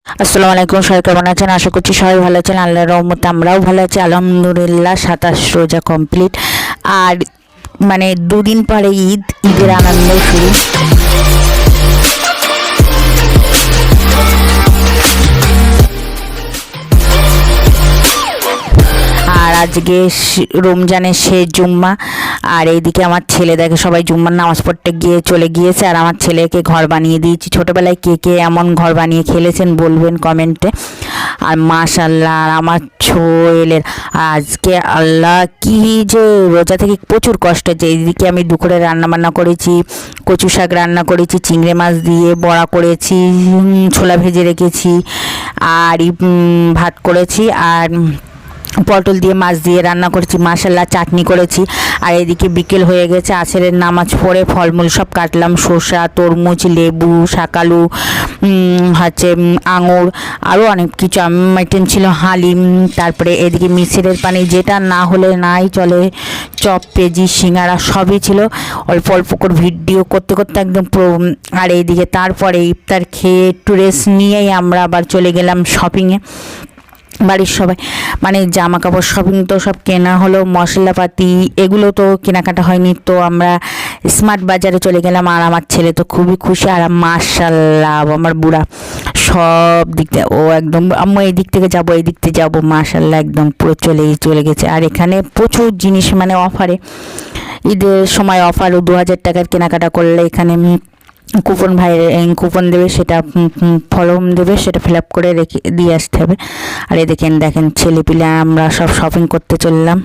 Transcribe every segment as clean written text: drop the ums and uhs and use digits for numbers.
আসসালামু আলাইকুম, সবাই কেমন আছেন? আশা করছি সবাই ভালো আছেন। আল্লাহর রহমতে আমরাও ভালো আছি আলহামদুলিল্লাহ। 27 রোজা কমপ্লিট, আর মানে দুদিন পরে ঈদের আনন্দ শুরু। আর আজকে রমজানের শেষ জুম্মা, আর এইদিকে আমার ছেলে দেখে সবাই জুম্মার নামাজ পড়তে চলে গিয়েছে, আর আমার ছেলেকে ঘর বানিয়ে দিয়েছি। ছোটোবেলায় কে কে এমন ঘর বানিয়ে খেলেছেন বলবেন কমেন্টে। আর মাশাল্লাহ, আর আমার ছোয়েলের আজকে আল্লাহ কি যে রোজা থেকে প্রচুর কষ্ট হচ্ছে। এইদিকে আমি দুপুরে রান্নাবান্না করেছি, কচু শাক রান্না করেছি, চিংড়ি মাছ দিয়ে বড়া করেছি, ছোলা ভেজে রেখেছি, আর ভাত করেছি, আর পটল দিয়ে মাছ দিয়ে রান্না করেছি। মাশাল্লাহ চাটনি করেছি। আর এদিকে বিকেল হয়ে গেছে, আসরের নামাজ পড়ে ফলমূল সব কাটলাম, শসা, তরমুজ, লেবু, শাকালু, হচ্ছে আঙুর, আরও অনেক কিছু আইটেম ছিল, হালিম। তারপরে এদিকে মিশরের পানি, যেটা না হলে নাই চলে, চপ, পেঁয়াজি, সিঙ্গারা সবই ছিল। অল্প অল্প করে ভিডিও করতে করতে একদম পুরো। আর এইদিকে তারপরে ইফতার খেয়ে একটু রেস্ট নিয়েই আমরা আবার চলে গেলাম শপিংয়ে। বাড়ির সবাই মানে জামা কাপড় শপিং তো সব কেনা হলো, মশলাপাতি এগুলো তো কেনাকাটা হয়নি, তো আমরা স্মার্ট বাজারে চলে গেলাম। আর আমার ছেলে তো খুবই খুশি, আর মাশাল্লাহ আমার বুড়া সব দিক থেকে ও একদম আম্মু এই দিক থেকে যাবো, এই দিক থেকে যাবো, মাশাল্লাহ একদম পুরো চলে গেছে। আর এখানে প্রচুর জিনিস মানে অফারে, ঈদের সময় অফার, 2000 টাকার কেনাকাটা করলে এখানে কুপন কুপন দেবে, সেটা ফর্ম দেবে, সেটা ফিল আপ করে রেখে দিয়ে আসতে হবে। আর এই দেখেন ছেলেপিলে আমরা সব শপিং করতে চললাম।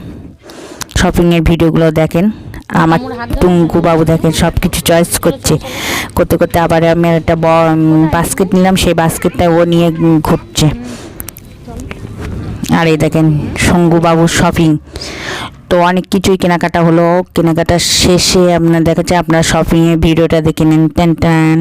শপিংয়ের ভিডিওগুলো দেখেন। আমার টুঙ্কু বাবু দেখেন সব কিছু চয়েস করতে করতে আবার আমি একটা বাস্কেট নিলাম, সেই বাস্কেটটা ও নিয়ে ঘুরছে। আর এই দেখেন শঙ্কু বাবুর শপিং, তো অনেক কিছুই কেনাকাটা হলো। কেনাকাটা শেষে আপনার দেখাচ্ছে, আপনার শপিংয়ের ভিডিওটা দেখে নিন। টান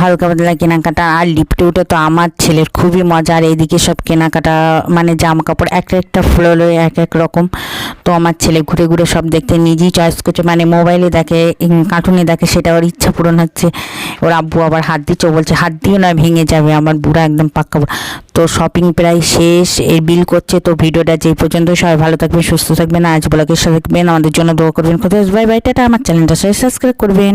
হালকা পাতলা কেনাকাটা। আর লিফটে উঠে তো আমার ছেলের খুবই মজা। আর এইদিকে সব কেনাকাটা মানে জামা কাপড় একটা ফ্লোরে এক রকম, তো আমার ছেলে ঘুরে ঘুরে সব দেখতে নিজেই চয়েস করছে, মানে মোবাইলে দেখে, কার্টুনে দেখে, সেটা ওর ইচ্ছা পূরণ হচ্ছে। ওর আব্বু আবার হাত দিচ্ছে, ও বলছে হাত দিয়ে নয় ভেঙে যাবে, আমার বুড়া একদম পাক্কা বুড়া। তো শপিং প্রায় শেষ, এর বিল করছে। তো ভিডিওটা যে পর্যন্ত, সবাই ভালো থাকবেন, সুস্থ থাকবেন, আজ ব্লগের সাথে থাকবেন, আমাদের জন্য দোয়া করবেন। কোথায় বাই বাই, টাটা। আমার চ্যানেলটা সাবস্ক্রাইব করবেন।